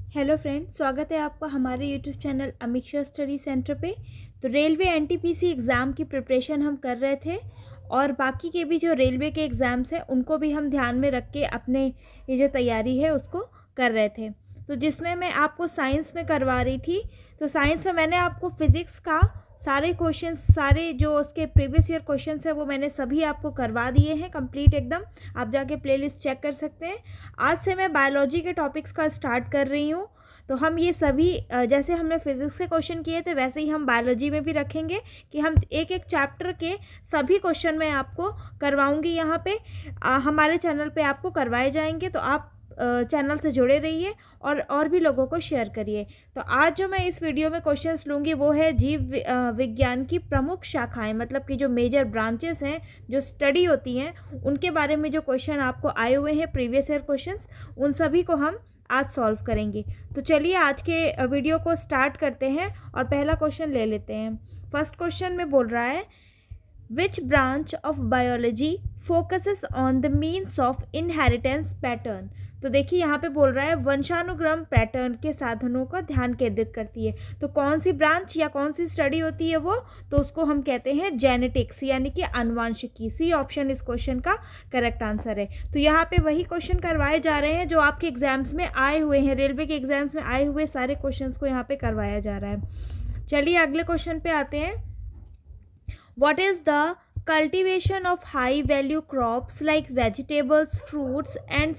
Hello friend, स्वागत है आपका हमारे YouTube channel Amiksha study centre पे। तो रेलवे एनटीपीसी एग्ज़ाम की प्रिपरेशन हम कर रहे थे और बाकी के भी जो रेलवे के एग्ज़ाम्स हैं उनको भी हम ध्यान में रख के अपने ये जो तैयारी है उसको कर रहे थे। तो जिसमें मैं आपको साइंस में करवा रही थी, तो साइंस में मैंने आपको फ़िज़िक्स का सारे क्वेश्चंस, सारे जो उसके प्रीवियस ईयर क्वेश्चंस है वो मैंने सभी आपको करवा दिए हैं कंप्लीट एकदम। आप जाके प्लेलिस्ट चेक कर सकते हैं। आज से मैं बायोलॉजी के टॉपिक्स का स्टार्ट कर रही हूँ। तो हम ये सभी जैसे हमने फिज़िक्स के क्वेश्चन किए थे वैसे ही हम बायोलॉजी में भी रखेंगे कि हम एक एक चैप्टर के सभी क्वेश्चन मैं आपको करवाऊँगी। यहाँ पे हमारे चैनल पे आपको करवाए जाएंगे, तो आप चैनल से जुड़े रहिए और भी लोगों को शेयर करिए। तो आज जो मैं इस वीडियो में क्वेश्चंस लूँगी वो है जीव विज्ञान की प्रमुख शाखाएं, मतलब कि जो मेजर ब्रांचेस हैं, जो स्टडी होती हैं, उनके बारे में जो क्वेश्चन आपको आए हुए हैं प्रीवियस ईयर क्वेश्चंस, उन सभी को हम आज सॉल्व करेंगे। तो चलिए आज के वीडियो को स्टार्ट करते हैं और पहला क्वेश्चन ले लेते हैं। फर्स्ट क्वेश्चन में बोल रहा है, which branch of biology focuses on the means of inheritance pattern. तो देखिए यहाँ पे बोल रहा है वंशानुक्रम पैटर्न के साधनों का ध्यान केंद्रित करती है। तो कौन सी ब्रांच या कौन सी स्टडी होती है वो, तो उसको हम कहते हैं जेनेटिक्स, यानी कि अनुवांशिकी। सी ऑप्शन इस क्वेश्चन का करेक्ट आंसर है। तो यहाँ पे वही क्वेश्चन करवाए जा रहे हैं जो आपके एग्जाम्स में आए हुए हैं, रेलवे के एग्जाम्स में आए हुए सारे क्वेश्चंस को यहाँ पे करवाया जा रहा है। चलिए अगले क्वेश्चन पे आते हैं। What is the cultivation of high value crops like vegetables, fruits and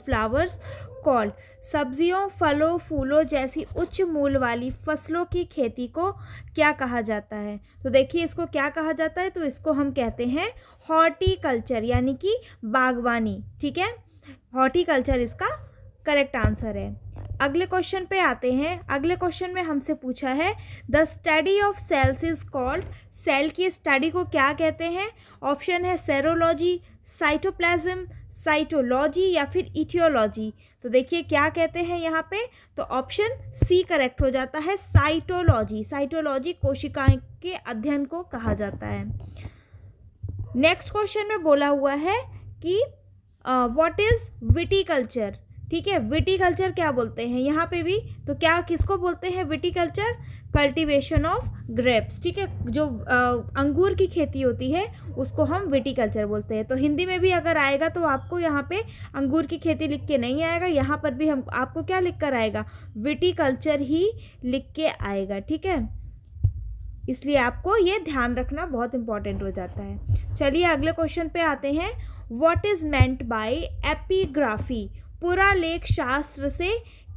flowers called? सब्जियों, फलों, फूलों जैसी उच्च मूल्य वाली फसलों की खेती को क्या कहा जाता है? तो देखिए इसको क्या कहा जाता है, तो इसको हम कहते हैं हॉर्टिकल्चर, यानी कि बागवानी। ठीक है, हॉर्टिकल्चर इसका करेक्ट आंसर है। अगले क्वेश्चन पे आते हैं। अगले क्वेश्चन में हमसे पूछा है the study of cells is called. Cell की स्टडी को क्या कहते हैं? ऑप्शन है सेरोलॉजी, साइटोप्लाज्म, साइटोलॉजी या फिर इटियोलॉजी। तो देखिए क्या कहते हैं यहाँ पे, तो ऑप्शन सी करेक्ट हो जाता है, साइटोलॉजी। साइटोलॉजी कोशिकाएं के अध्ययन को कहा जाता है। नेक्स्ट क्वेश्चन में बोला हुआ है कि व्हाट इज विटिकल्चर। ठीक है, विटिकल्चर क्या बोलते हैं यहाँ पे भी, तो क्या किसको बोलते हैं विटिकल्चर? Cultivation of grapes. ठीक है, जो अंगूर की खेती होती है उसको हम विटिकल्चर बोलते हैं। तो हिंदी में भी अगर आएगा तो आपको यहाँ पे अंगूर की खेती लिख के नहीं आएगा, यहाँ पर भी हम आपको क्या लिख कर आएगा, विटिकल्चर ही लिख के आएगा। ठीक है, इसलिए आपको ये ध्यान रखना बहुत इंपॉर्टेंट हो जाता है। चलिए अगले क्वेश्चन पे आते हैं। What is meant by epigraphy. पुरालेख शास्त्र से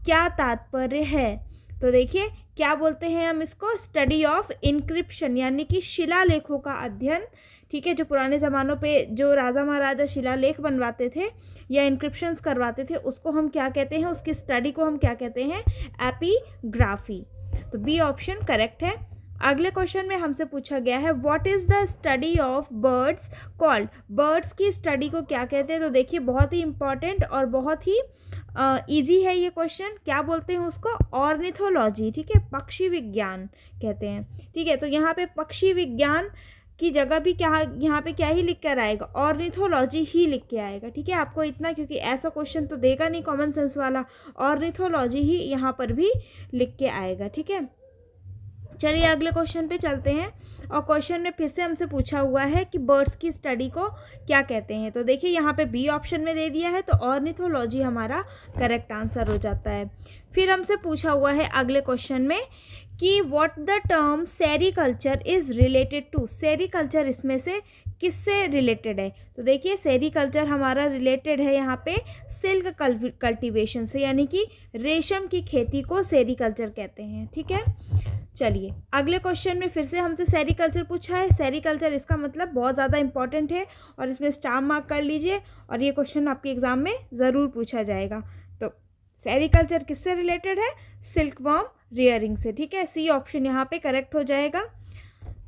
क्या तात्पर्य है? तो देखिए क्या बोलते हैं हम इसको, स्टडी ऑफ इंक्रिप्शन, यानी कि शिलालेखों का अध्ययन। ठीक है, जो पुराने ज़मानों पे जो राजा महाराजा शिलालेख बनवाते थे या इंक्रिप्शंस करवाते थे उसको हम क्या कहते हैं, उसकी स्टडी को हम क्या कहते हैं, एपिग्राफी। तो बी ऑप्शन करेक्ट है। अगले क्वेश्चन में हमसे पूछा गया है what is the study of birds called. Birds की स्टडी को क्या कहते हैं? तो देखिए बहुत ही इंपॉर्टेंट और बहुत ही इजी है ये क्वेश्चन। क्या बोलते हैं उसको, ऑर्निथोलॉजी। ठीक है, पक्षी विज्ञान कहते हैं। ठीक है, तो यहाँ पे पक्षी विज्ञान की जगह भी क्या, यहाँ पे क्या ही लिख कर आएगा, ऑर्निथोलॉजी ही लिख के आएगा। ठीक है, आपको इतना, क्योंकि ऐसा क्वेश्चन तो देगा नहीं कॉमन सेंस वाला, ऑर्निथोलॉजी ही यहाँ पर भी लिख के आएगा। ठीक है, चलिए अगले क्वेश्चन पे चलते हैं। और क्वेश्चन में फिर से हमसे पूछा हुआ है कि बर्ड्स की स्टडी को क्या कहते हैं। तो देखिए यहाँ पे बी ऑप्शन में दे दिया है, तो ऑर्निथोलॉजी हमारा करेक्ट आंसर हो जाता है। फिर हमसे पूछा हुआ है अगले क्वेश्चन में कि what the term sericulture is related to. Sericulture इसमें से किससे रिलेटेड है? तो देखिए सेरीकल्चर हमारा रिलेटेड है यहाँ पे सिल्क कल्टीवेशन से, यानी कि रेशम की खेती को सेरीकल्चर कहते हैं। ठीक है, चलिए अगले क्वेश्चन में फिर से हमसे सेरीकल्चर पूछा है। सेरीकल्चर इसका मतलब बहुत ज़्यादा इंपॉर्टेंट है और इसमें स्टार मार्क कर लीजिए, और ये क्वेश्चन आपके एग्जाम में ज़रूर पूछा जाएगा। तो सेरीकल्चर किससे रिलेटेड है? सिल्क वर्म रियरिंग से। ठीक है, सी ऑप्शन यहाँ पे करेक्ट हो जाएगा।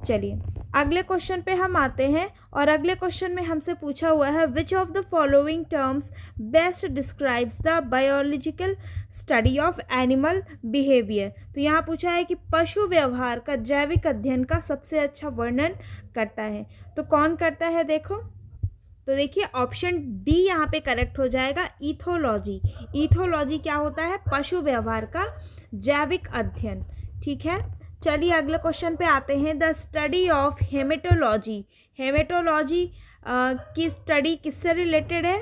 चलिए अगले क्वेश्चन पे हम आते हैं और अगले क्वेश्चन में हमसे पूछा हुआ है विच of the following terms best describes the biological study of animal behaviour. तो यहाँ पूछा है कि पशु व्यवहार का जैविक अध्ययन का सबसे अच्छा वर्णन करता है। तो कौन करता है देखो, तो देखिए ऑप्शन डी यहाँ पे करेक्ट हो जाएगा, ईथोलॉजी। ईथोलॉजी क्या होता है? पशु व्यवहार का जैविक अध्ययन। ठीक है, चलिए अगले क्वेश्चन पे आते हैं। The study of haematology. Haematology की स्टडी किससे रिलेटेड है?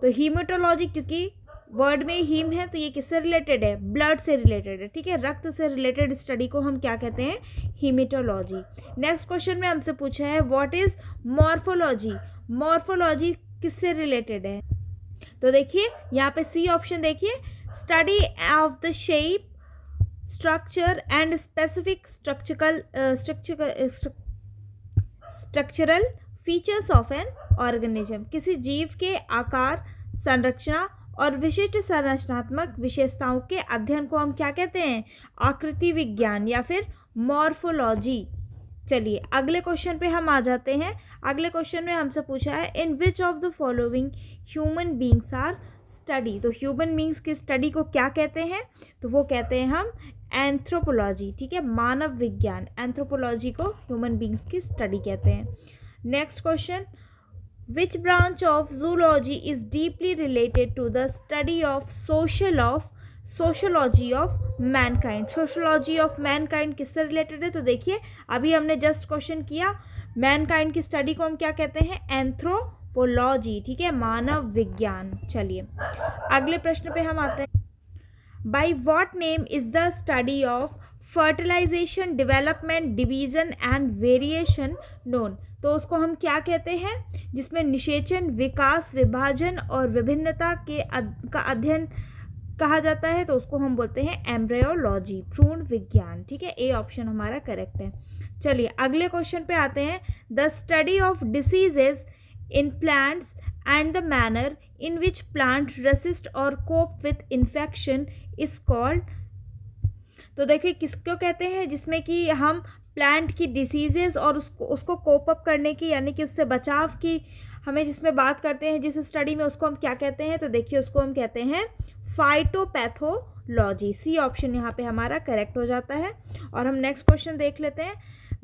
तो हीमेटोलॉजी, क्योंकि वर्ड में हीम है तो ये किससे रिलेटेड है? ब्लड से रिलेटेड है। ठीक है, रक्त से रिलेटेड स्टडी को हम क्या कहते हैं? हीमेटोलॉजी। नेक्स्ट क्वेश्चन में हमसे पूछा है व्हाट इज मॉर्फोलॉजी। मॉर्फोलॉजी किससे रिलेटेड है? तो देखिए यहाँ पे सी ऑप्शन देखिए, study of the shape, structure and specific structural features of an organism. किसी जीव के आकार, संरचना और विशिष्ट संरचनात्मक विशेषताओं के अध्ययन को हम क्या कहते हैं? आकृति विज्ञान या फिर मॉर्फोलॉजी। चलिए अगले क्वेश्चन पे हम आ जाते हैं। अगले क्वेश्चन में हमसे पूछा है in which of the following human beings are study. तो ह्यूमन बींग्स की स्टडी को क्या कहते हैं? तो वो कहते हैं हम एंथ्रोपोलॉजी। ठीक है, मानव विज्ञान, एंथ्रोपोलॉजी को ह्यूमन बींग्स की स्टडी कहते हैं। Next question, which branch of zoology is deeply related to the study of sociology of mankind। sociology of mankind किससे रिलेटेड है? तो देखिए अभी हमने जस्ट क्वेश्चन किया, मैनकाइंड की स्टडी को हम क्या कहते हैं? एंथ्रोपोलॉजी। ठीक है, मानव विज्ञान। चलिए अगले प्रश्न पे हम आते हैं। By what name is the study of fertilisation, development, division and variation known. तो उसको हम क्या कहते हैं? जिसमें निषेचन, विकास, विभाजन और विभिन्नता का अध्ययन कहा जाता है, तो उसको हम बोलते हैं एम्ब्रियोलॉजी, भ्रूण विज्ञान। ठीक है, ए ऑप्शन हमारा करेक्ट है। चलिए अगले क्वेश्चन पे आते हैं। The study of diseases in plants and the manner in which plant resist or cope with infection is called. तो देखिए किसको कहते हैं? जिसमें कि हम प्लांट की डिसीजेज और उसको कोप अप करने की, यानी कि उससे बचाव की हमें जिसमें बात करते हैं जिस स्टडी में, उसको हम क्या कहते हैं? तो देखिए उसको हम कहते हैं फाइटोपैथोलॉजी। सी ऑप्शन यहाँ पे हमारा करेक्ट हो जाता है। और हम नेक्स्ट क्वेश्चन देख लेते हैं।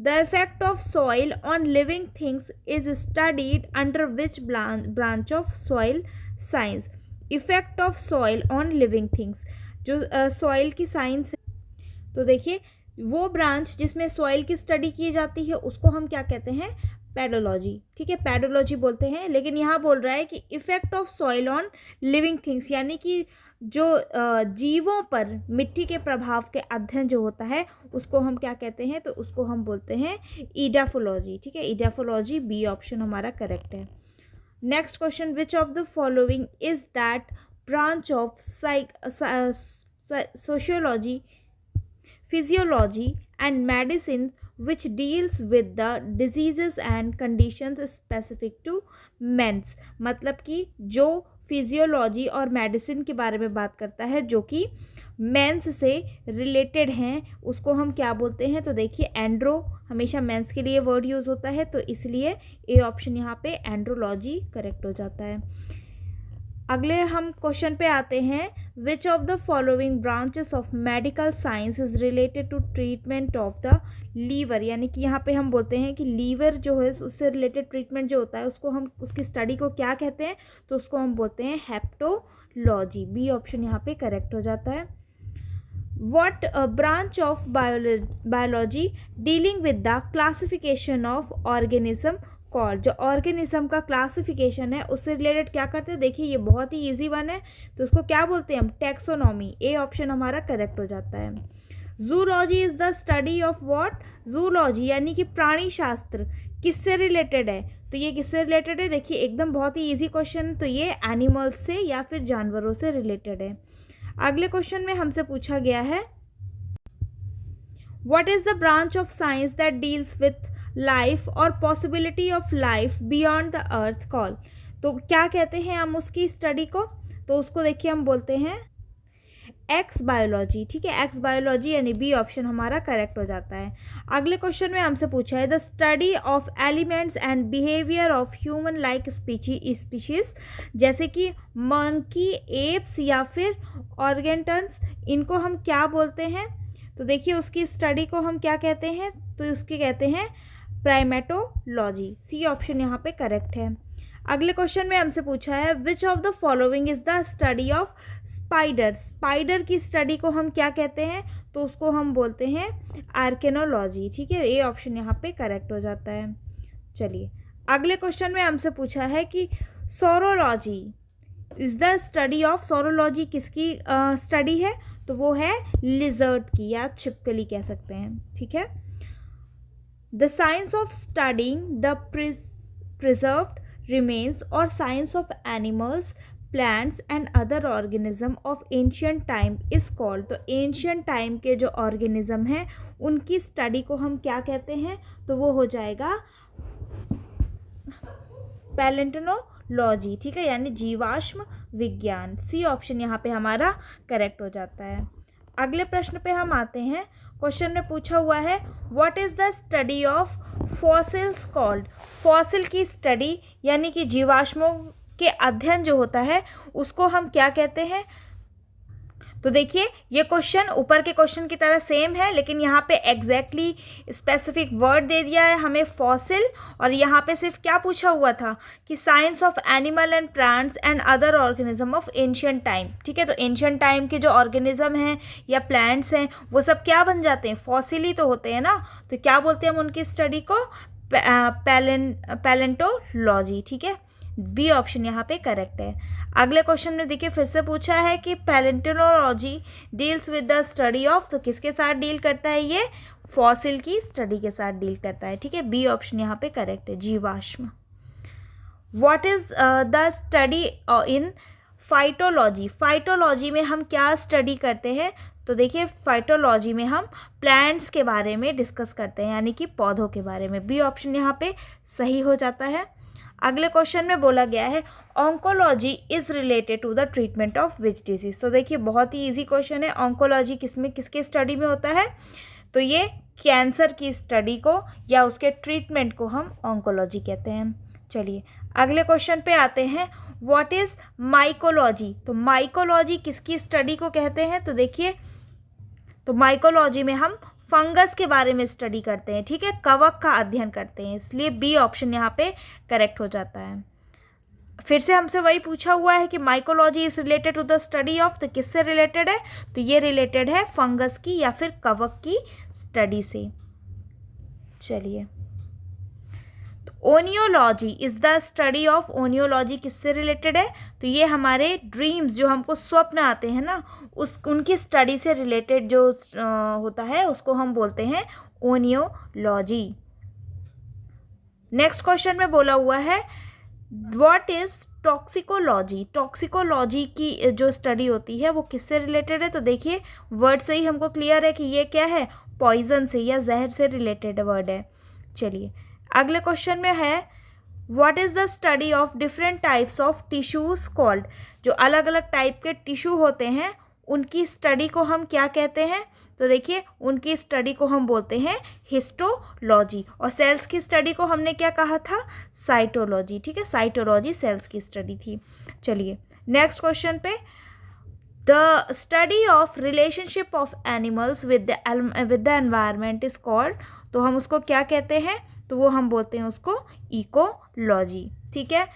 The effect of soil on living things is studied under which branch of soil science. Effect of soil on living things, जो सॉइल की साइंस, तो देखिए वो ब्रांच जिसमें सॉइल की स्टडी की जाती है उसको हम क्या कहते हैं? पेडोलॉजी। ठीक है, पेडोलॉजी बोलते हैं। लेकिन यहाँ बोल रहा है कि effect of soil on living things, यानी कि जो जीवों पर मिट्टी के प्रभाव के अध्ययन जो होता है उसको हम क्या कहते हैं? तो उसको हम बोलते हैं ईडाफोलॉजी। ठीक है, ईडाफोलॉजी, बी ऑप्शन हमारा करेक्ट है। Next question, which of the following is that branch of sociology, physiology and medicine which deals with the diseases and conditions specific to men's। मतलब कि जो फिजियोलॉजी और मेडिसिन के बारे में बात करता है जो कि मेंस से रिलेटेड हैं, उसको हम क्या बोलते हैं? तो देखिए एंड्रो, हमेशा मेंस के लिए वर्ड यूज़ होता है, तो इसलिए ए ऑप्शन यहाँ पे एंड्रोलॉजी करेक्ट हो जाता है। अगले हम क्वेश्चन पे आते हैं। Which of the following branches of medical science is related to treatment of the liver. यानी कि यहाँ पे हम बोलते हैं कि लीवर जो है उससे रिलेटेड ट्रीटमेंट जो होता है उसको हम, उसकी स्टडी को क्या कहते हैं? तो उसको हम बोलते हैं हेप्टोलॉजी। बी ऑप्शन यहाँ पे करेक्ट हो जाता है। What branch of biology dealing with the classification of organism called। जो ऑर्गेनिज्म का क्लासिफिकेशन है उससे रिलेटेड क्या करते हैं? देखिए ये बहुत ही इजी वन है, तो उसको क्या बोलते हैं हम? टैक्सोनॉमी। ए ऑप्शन हमारा करेक्ट हो जाता है। Zoology is the study of what? Zoology यानी कि प्राणी शास्त्र किससे रिलेटेड है? तो ये किससे रिलेटेड है? देखिए एकदम बहुत ही इजी क्वेश्चन, तो ये एनिमल्स से या फिर जानवरों से रिलेटेड है। अगले क्वेश्चन में हमसे पूछा गया है what is the branch of science that deals with life और possibility of life beyond the earth call. तो क्या कहते हैं हम उसकी स्टडी को? तो उसको देखिए हम बोलते हैं एक्स बायोलॉजी। ठीक है, एक्स बायोलॉजी, यानी बी ऑप्शन हमारा करेक्ट हो जाता है। अगले क्वेश्चन में हमसे पूछा है the study of elements and behaviour of human like species, जैसे कि मंकी, एप्स या फिर ऑर्गेंटन्स, इनको हम क्या बोलते हैं? तो देखिए उसकी स्टडी को हम क्या कहते हैं? तो उसकी कहते हैं प्राइमेटोलॉजी। सी ऑप्शन यहाँ पे करेक्ट है। अगले क्वेश्चन में हमसे पूछा है विच of the following is the study of spider. Spider की स्टडी को हम क्या कहते हैं, तो उसको हम बोलते हैं आर्केनोलॉजी। ठीक है, ये ऑप्शन यहाँ पे करेक्ट हो जाता है। चलिए अगले क्वेश्चन में हमसे पूछा है कि saurology is the study of, saurology किसकी स्टडी है, तो वो है लिजर्ड की या छिपकली कह सकते हैं। ठीक है, the science of studying the preserved remains or science of animals, plants and other organism of ancient time is called। तो ancient time के जो organism हैं उनकी स्टडी को हम क्या कहते हैं, तो वो हो जाएगा पैलेंटोलॉजी। ठीक है, यानी जीवाश्म विज्ञान। सी ऑप्शन यहाँ पे हमारा करेक्ट हो जाता है। अगले प्रश्न पे हम आते हैं। क्वेश्चन में पूछा हुआ है what is the study of fossils called. Fossil की स्टडी यानी कि जीवाश्मों के अध्ययन जो होता है उसको हम क्या कहते हैं। तो देखिए ये क्वेश्चन ऊपर के क्वेश्चन की तरह सेम है, लेकिन यहाँ पे एग्जैक्टली स्पेसिफिक वर्ड दे दिया है हमें फॉसिल, और यहाँ पे सिर्फ क्या पूछा हुआ था कि science of animal and plants and other organism of ancient time. ठीक है, तो एंशिएंट टाइम के जो ऑर्गेनिज्म हैं या प्लांट्स हैं वो सब क्या बन जाते हैं, फॉसिल ही तो होते हैं ना। तो क्या बोलते हैं हम उनकी स्टडी को, पैलेंटोलॉजी। ठीक है, बी ऑप्शन यहाँ पे करेक्ट है। अगले क्वेश्चन में देखिए फिर से पूछा है कि palaeontology deals with the study of, तो किसके साथ डील करता है, ये फॉसिल की स्टडी के साथ डील करता है। ठीक है, बी ऑप्शन यहाँ पे करेक्ट है, जीवाश्म। What is the study in phytology. Phytology में हम क्या स्टडी करते हैं, तो देखिए फाइटोलॉजी में हम प्लांट्स के बारे में डिस्कस करते हैं, यानी कि पौधों के बारे में। बी ऑप्शन यहाँ पे सही हो जाता है। अगले क्वेश्चन में बोला गया है oncology is related to the treatment of which disease. तो देखिए बहुत ही इजी क्वेश्चन है, ऑन्कोलॉजी किसमें किसके स्टडी में होता है, तो ये कैंसर की स्टडी को या उसके ट्रीटमेंट को हम ऑन्कोलॉजी कहते हैं। चलिए अगले क्वेश्चन पे आते हैं, व्हाट इज माइकोलॉजी। तो माइकोलॉजी किसकी स्टडी को कहते हैं, तो देखिए तो माइकोलॉजी में हम फंगस के बारे में स्टडी करते हैं। ठीक है, कवक का अध्ययन करते हैं, इसलिए बी ऑप्शन यहाँ पे करेक्ट हो जाता है। फिर से हमसे वही पूछा हुआ है कि mycology is related to the study of, तो किससे रिलेटेड है, तो ये रिलेटेड है फंगस की या फिर कवक की स्टडी से। चलिए ओनियोलॉजी इज द स्टडी ऑफ, ओनियोलॉजी किससे रिलेटेड है, तो ये हमारे ड्रीम्स जो हमको स्वप्न आते हैं ना उनकी स्टडी से रिलेटेड जो होता है उसको हम बोलते हैं ओनियोलॉजी। नेक्स्ट क्वेश्चन में बोला हुआ है व्हाट इज टॉक्सिकोलॉजी। टॉक्सिकोलॉजी की जो स्टडी होती है वो किससे रिलेटेड है, तो देखिए वर्ड से ही हमको क्लियर है कि ये क्या है, पॉइजन से या जहर से रिलेटेड वर्ड है। चलिए अगले क्वेश्चन में है what is the study of different types of tissues called. जो अलग अलग टाइप के टिश्यू होते हैं उनकी स्टडी को हम क्या कहते हैं, तो देखिए उनकी स्टडी को हम बोलते हैं हिस्टोलॉजी, और सेल्स की स्टडी को हमने क्या कहा था, साइटोलॉजी। ठीक है, साइटोलॉजी सेल्स की स्टडी थी। चलिए नेक्स्ट क्वेश्चन पे, the study of relationship of animals with the environment is called. तो हम उसको क्या कहते हैं, तो वो हम बोलते हैं उसको इकोलॉजी। ठीक है,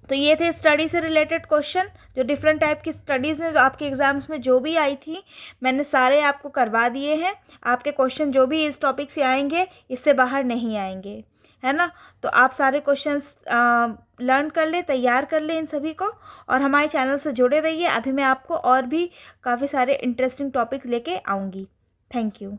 तो ये थे स्टडी से रिलेटेड क्वेश्चन, जो डिफरेंट टाइप की स्टडीज़ हैं आपके एग्जाम्स में जो भी आई थी मैंने सारे आपको करवा दिए हैं। आपके क्वेश्चन जो भी इस टॉपिक से आएंगे इससे बाहर नहीं आएंगे, है ना। तो आप सारे क्वेश्चंस लर्न कर ले, तैयार कर ले इन सभी को, और हमारे चैनल से जुड़े रहिए। अभी मैं आपको और भी काफ़ी सारे इंटरेस्टिंग टॉपिक लेके आऊँगी। Thank you.